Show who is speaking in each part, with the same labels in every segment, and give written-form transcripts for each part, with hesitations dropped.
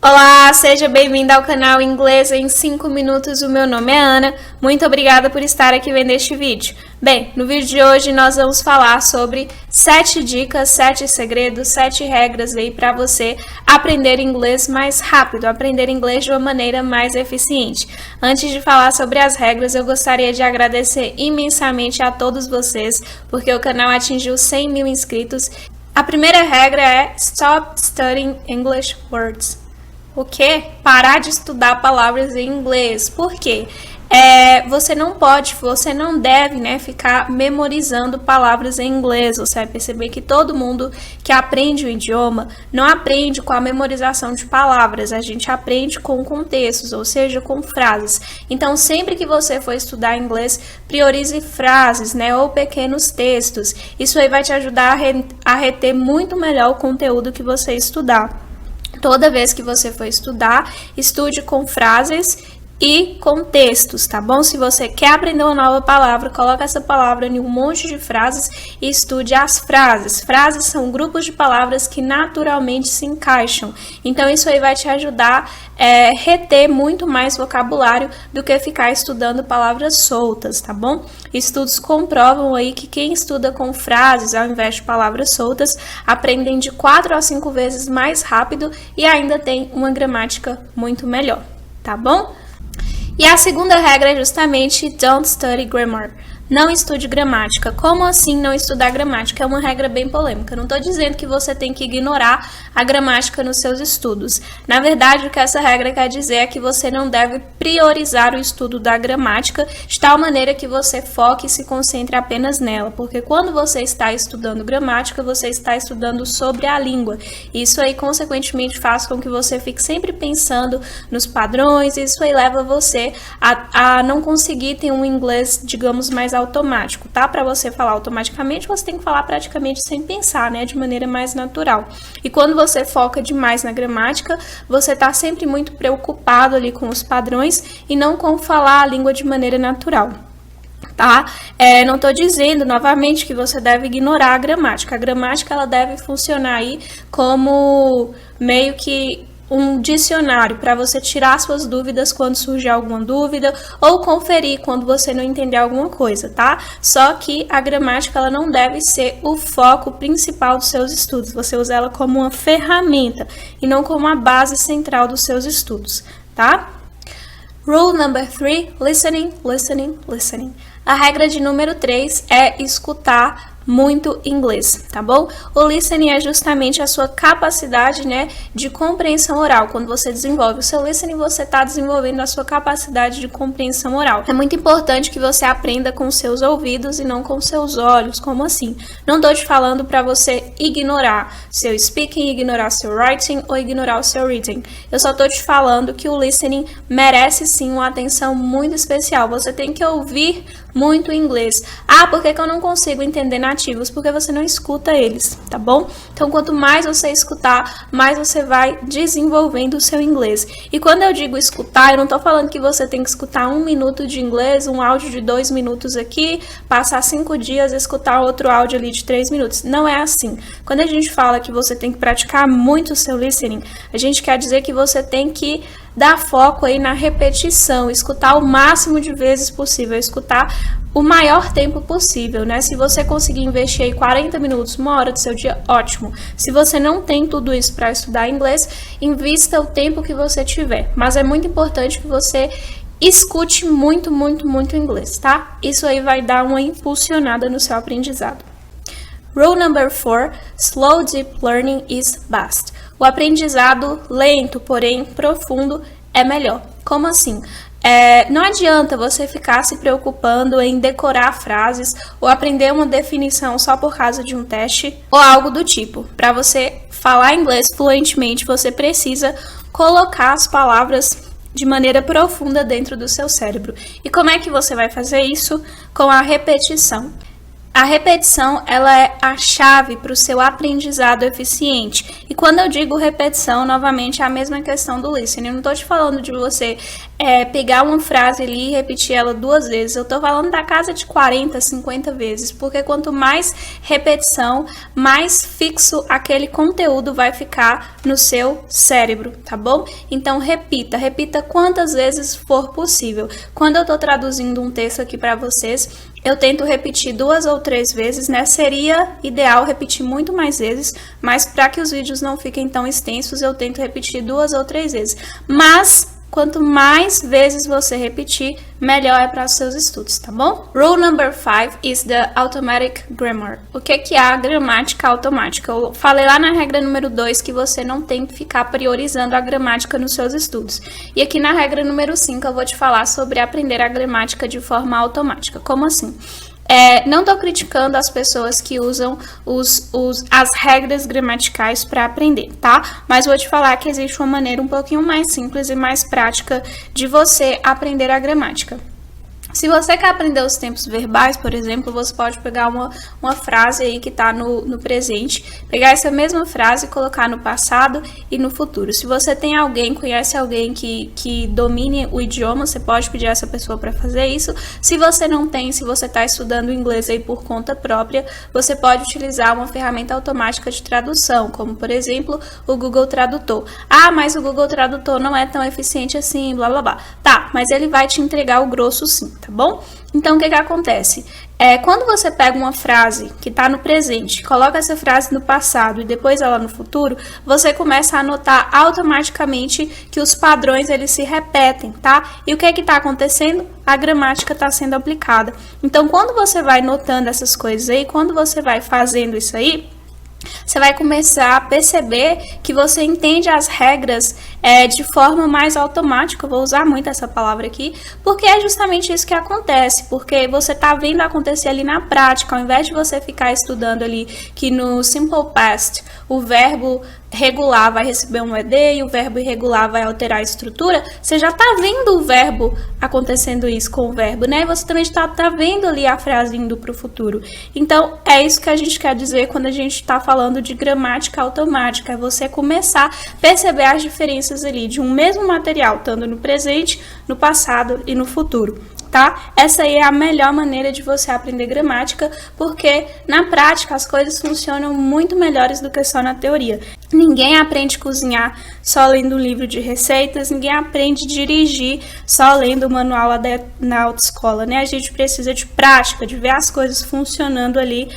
Speaker 1: Olá, seja bem-vindo ao canal Inglês em 5 minutos. O meu nome é Ana. Muito obrigada por estar aqui vendo este vídeo. Bem, no vídeo de hoje nós vamos falar sobre 7 dicas, 7 segredos, 7 regras aí para você aprender inglês mais rápido, aprender inglês de uma maneira mais eficiente. Antes de falar sobre as regras, eu gostaria de agradecer imensamente a todos vocês, porque o canal atingiu 100 mil inscritos. A primeira regra é Stop Studying English Words. O quê? Parar de estudar palavras em inglês. Por quê? Você não deve, ficar memorizando palavras em inglês. Você vai perceber que todo mundo que aprende o idioma não aprende com a memorização de palavras. A gente aprende com contextos, ou seja, com frases. Então, sempre que você for estudar inglês, priorize frases, ou pequenos textos. Isso aí vai te ajudar a reter muito melhor o conteúdo que você estudar. Toda vez que você for estudar, estude com frases e contextos, tá bom? Se você quer aprender uma nova palavra, coloque essa palavra em um monte de frases e estude as frases. Frases são grupos de palavras que naturalmente se encaixam. Então, isso aí vai te ajudar a reter muito mais vocabulário do que ficar estudando palavras soltas, tá bom? Estudos comprovam aí que quem estuda com frases ao invés de palavras soltas aprendem de 4 a 5 vezes mais rápido e ainda tem uma gramática muito melhor, tá bom? E a segunda regra é justamente Don't study grammar. Não estude gramática. Como assim não estudar gramática? É uma regra bem polêmica. Não estou dizendo que você tem que ignorar a gramática nos seus estudos. Na verdade, o que essa regra quer dizer é que você não deve priorizar o estudo da gramática de tal maneira que você foque e se concentre apenas nela. Porque quando você está estudando gramática, você está estudando sobre a língua. Isso aí, consequentemente, faz com que você fique sempre pensando nos padrões. Isso aí leva você a não conseguir ter um inglês, digamos, mais automático, tá? Para você falar automaticamente, você tem que falar praticamente sem pensar, de maneira mais natural. E quando você foca demais na gramática, você tá sempre muito preocupado ali com os padrões e não com falar a língua de maneira natural. Tá? Não estou dizendo novamente que você deve ignorar a gramática. A gramática ela deve funcionar aí como meio que um dicionário para você tirar suas dúvidas quando surgir alguma dúvida ou conferir quando você não entender alguma coisa, tá? Só que a gramática ela não deve ser o foco principal dos seus estudos. Você usa ela como uma ferramenta e não como a base central dos seus estudos, tá? Rule number 3, listening, listening, listening. A regra de número 3 é escutar muito inglês, tá bom? O listening é justamente a sua capacidade, de compreensão oral. Quando você desenvolve o seu listening, você está desenvolvendo a sua capacidade de compreensão oral. É muito importante que você aprenda com seus ouvidos e não com seus olhos. Como assim? Não estou te falando para você ignorar seu speaking, ignorar seu writing ou ignorar o seu reading. Eu só estou te falando que o listening merece sim uma atenção muito especial. Você tem que ouvir muito inglês. Ah, por que eu não consigo entender nativos? Porque você não escuta eles, tá bom? Então, quanto mais você escutar, mais você vai desenvolvendo o seu inglês. E quando eu digo escutar, eu não tô falando que você tem que escutar 1 minuto de inglês, um áudio de 2 minutos aqui, passar 5 dias, escutar outro áudio ali de 3 minutos. Não é assim. Quando a gente fala que você tem que praticar muito o seu listening, a gente quer dizer que você tem que dar foco aí na repetição, escutar o máximo de vezes possível, escutar o maior tempo possível, Se você conseguir investir aí 40 minutos, 1 hora do seu dia, ótimo. Se você não tem tudo isso para estudar inglês, invista o tempo que você tiver. Mas é muito importante que você escute muito, muito, muito inglês, tá? Isso aí vai dar uma impulsionada no seu aprendizado. Rule number 4, slow deep learning is best. O aprendizado lento, porém profundo, é melhor. Como assim? Não adianta você ficar se preocupando em decorar frases ou aprender uma definição só por causa de um teste ou algo do tipo. Para você falar inglês fluentemente, você precisa colocar as palavras de maneira profunda dentro do seu cérebro. E como é que você vai fazer isso? Com a repetição. A repetição, ela é a chave para o seu aprendizado eficiente. E quando eu digo repetição, novamente, é a mesma questão do listening. Eu não estou te falando de você pegar uma frase ali e repetir ela 2 vezes. Eu estou falando da casa de 40, 50 vezes. Porque quanto mais repetição, mais fixo aquele conteúdo vai ficar no seu cérebro, tá bom? Então, repita quantas vezes for possível. Quando eu estou traduzindo um texto aqui para vocês, eu tento repetir 2 ou 3 vezes, né? Seria ideal repetir muito mais vezes, mas para que os vídeos não fiquem tão extensos, eu tento repetir 2 ou 3 vezes. Mas quanto mais vezes você repetir, melhor é para os seus estudos, tá bom? Rule number 5 is the automatic grammar. O que é a gramática automática? Eu falei lá na regra número 2 que você não tem que ficar priorizando a gramática nos seus estudos. E aqui na regra número 5 eu vou te falar sobre aprender a gramática de forma automática. Como assim? Não estou criticando as pessoas que usam as regras gramaticais para aprender, tá? Mas vou te falar que existe uma maneira um pouquinho mais simples e mais prática de você aprender a gramática. Se você quer aprender os tempos verbais, por exemplo, você pode pegar uma frase aí que está no presente, pegar essa mesma frase e colocar no passado e no futuro. Se você conhece alguém que domine o idioma, você pode pedir a essa pessoa para fazer isso. Se você não tem, se você está estudando inglês aí por conta própria, você pode utilizar uma ferramenta automática de tradução, como, por exemplo, o Google Tradutor. Ah, mas o Google Tradutor não é tão eficiente assim, blá, blá, blá. Tá, mas ele vai te entregar o grosso sim, tá bom? Então, o que acontece? Quando você pega uma frase que está no presente, coloca essa frase no passado e depois ela no futuro, você começa a notar automaticamente que os padrões eles se repetem, tá? E o que está acontecendo? A gramática está sendo aplicada. Então, quando você vai notando essas coisas aí, quando você vai fazendo isso aí, você vai começar a perceber que você entende as regras de forma mais automática. Eu vou usar muito essa palavra aqui, porque é justamente isso que acontece, porque você está vendo acontecer ali na prática, ao invés de você ficar estudando ali que no Simple Past o verbo regular vai receber um ED e o verbo irregular vai alterar a estrutura, você já está vendo o verbo acontecendo isso com o verbo, né? E você também está vendo ali a frase indo para o futuro. Então, é isso que a gente quer dizer quando a gente está falando de gramática automática, é você começar a perceber as diferenças ali de um mesmo material, estando no presente, no passado e no futuro. Tá? Essa aí é a melhor maneira de você aprender gramática, porque na prática as coisas funcionam muito melhores do que só na teoria. Ninguém aprende a cozinhar só lendo um livro de receitas, ninguém aprende a dirigir só lendo o manual na autoescola, né? A gente precisa de prática, de ver as coisas funcionando ali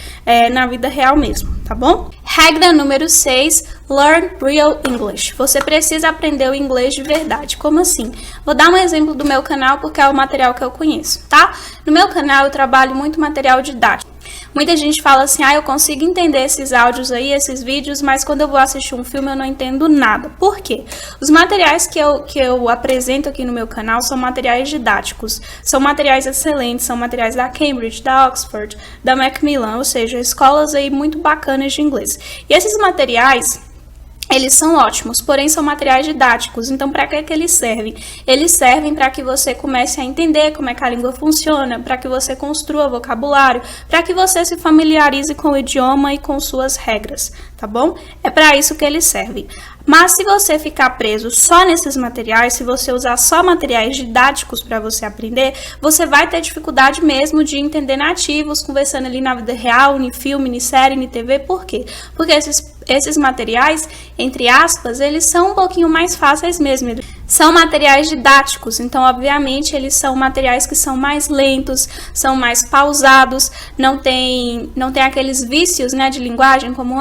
Speaker 1: na vida real mesmo, tá bom? Regra número 6, learn real English. Você precisa aprender o inglês de verdade. Como assim? Vou dar um exemplo do meu canal porque é o material que eu conheço, tá? No meu canal eu trabalho muito material didático. Muita gente fala assim, eu consigo entender esses áudios aí, esses vídeos, mas quando eu vou assistir um filme eu não entendo nada. Por quê? Os materiais que eu apresento aqui no meu canal são materiais didáticos, são materiais excelentes, são materiais da Cambridge, da Oxford, da Macmillan, ou seja, escolas aí muito bacanas de inglês. E esses materiais, eles são ótimos, porém são materiais didáticos. Então, para que eles servem? Eles servem para que você comece a entender como é que a língua funciona, para que você construa vocabulário, para que você se familiarize com o idioma e com suas regras, tá bom? É para isso que eles servem. Mas se você ficar preso só nesses materiais, se você usar só materiais didáticos para você aprender, você vai ter dificuldade mesmo de entender nativos, conversando ali na vida real, em filme, em série, em TV. Por quê? Porque esses materiais, entre aspas, eles são um pouquinho mais fáceis mesmo. São materiais didáticos, então, obviamente, eles são materiais que são mais lentos, são mais pausados, não tem aqueles vícios, né, de linguagem, como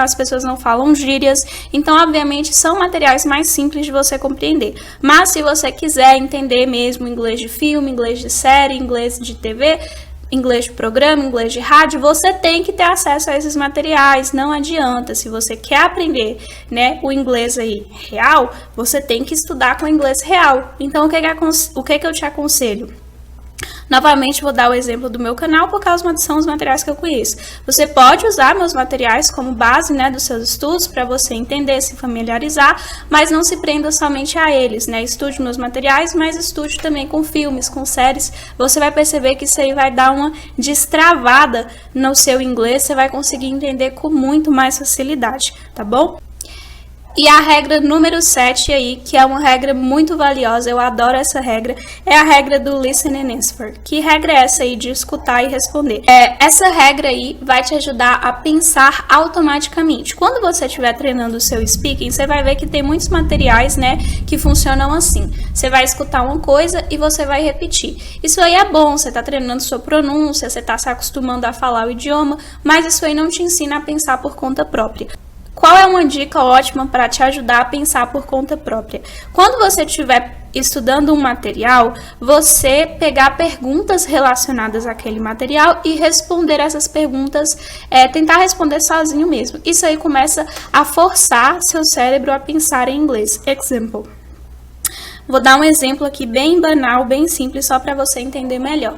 Speaker 1: as pessoas não falam gírias. Então, obviamente, são materiais mais simples de você compreender. Mas, se você quiser entender mesmo inglês de filme, inglês de série, inglês de TV, inglês de programa, inglês de rádio, você tem que ter acesso a esses materiais, não adianta. Se você quer aprender, né, o inglês aí real, você tem que estudar com o inglês real. Então, o que eu te aconselho? Novamente, vou dar o exemplo do meu canal, por causa são os materiais que eu conheço. Você pode usar meus materiais como base, né, dos seus estudos, para você entender, se familiarizar, mas não se prenda somente a eles, né? Estude meus materiais, mas estude também com filmes, com séries. Você vai perceber que isso aí vai dar uma destravada no seu inglês, você vai conseguir entender com muito mais facilidade, tá bom? E a regra número 7 aí, que é uma regra muito valiosa, eu adoro essa regra, é a regra do listen and answer. Que regra é essa aí de escutar e responder? Essa regra aí vai te ajudar a pensar automaticamente. Quando você estiver treinando o seu speaking, você vai ver que tem muitos materiais, né, que funcionam assim. Você vai escutar uma coisa e você vai repetir. Isso aí é bom, você está treinando sua pronúncia, você está se acostumando a falar o idioma, mas isso aí não te ensina a pensar por conta própria. Qual é uma dica ótima para te ajudar a pensar por conta própria? Quando você estiver estudando um material, você pegar perguntas relacionadas àquele material e responder essas perguntas, tentar responder sozinho mesmo. Isso aí começa a forçar seu cérebro a pensar em inglês. Example. Vou dar um exemplo aqui bem banal, bem simples, só para você entender melhor.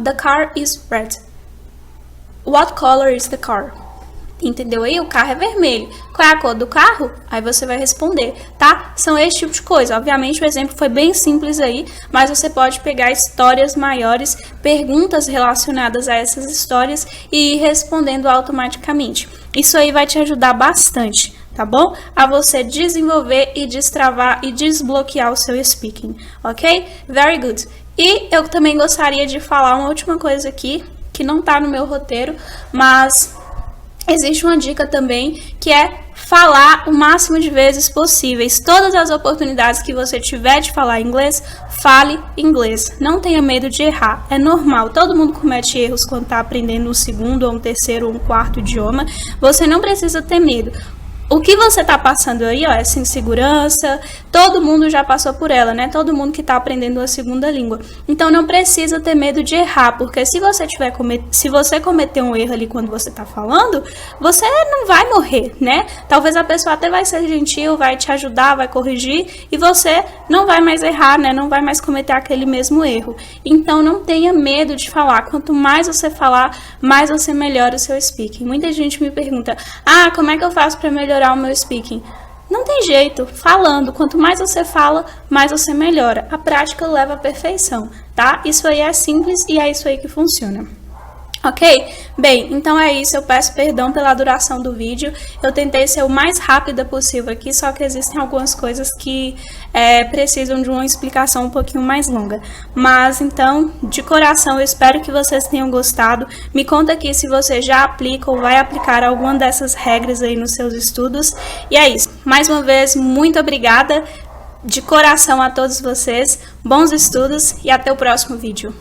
Speaker 1: The car is red. What color is the car? Entendeu aí? O carro é vermelho. Qual é a cor do carro? Aí você vai responder, tá? São esse tipo de coisa. Obviamente o exemplo foi bem simples aí, mas você pode pegar histórias maiores, perguntas relacionadas a essas histórias e ir respondendo automaticamente. Isso aí vai te ajudar bastante, tá bom? A você desenvolver e destravar e desbloquear o seu speaking, ok? Very good. E eu também gostaria de falar uma última coisa aqui, que não tá no meu roteiro, mas existe uma dica também, que é falar o máximo de vezes possíveis. Todas as oportunidades que você tiver de falar inglês, fale inglês. Não tenha medo de errar. É normal. Todo mundo comete erros quando está aprendendo um segundo, ou um terceiro, ou um quarto idioma. Você não precisa ter medo. O que você está passando aí, ó, essa insegurança, todo mundo já passou por ela, né? Todo mundo que está aprendendo uma segunda língua. Então, não precisa ter medo de errar, porque se você cometer um erro ali quando você está falando, você não vai morrer, né? Talvez a pessoa até vai ser gentil, vai te ajudar, vai corrigir, e você não vai mais errar, né? Não vai mais cometer aquele mesmo erro. Então, não tenha medo de falar. Quanto mais você falar, mais você melhora o seu speaking. Muita gente me pergunta, como é que eu faço para melhorar o meu speaking? Não tem jeito, falando. Quanto mais você fala, mais você melhora. A prática leva à perfeição, tá? Isso aí é simples e é isso aí que funciona. Ok? Bem, então é isso. Eu peço perdão pela duração do vídeo. Eu tentei ser o mais rápida possível aqui, só que existem algumas coisas que precisam de uma explicação um pouquinho mais longa. Mas, então, de coração, eu espero que vocês tenham gostado. Me conta aqui se você já aplica ou vai aplicar alguma dessas regras aí nos seus estudos. E é isso. Mais uma vez, muito obrigada de coração a todos vocês. Bons estudos e até o próximo vídeo.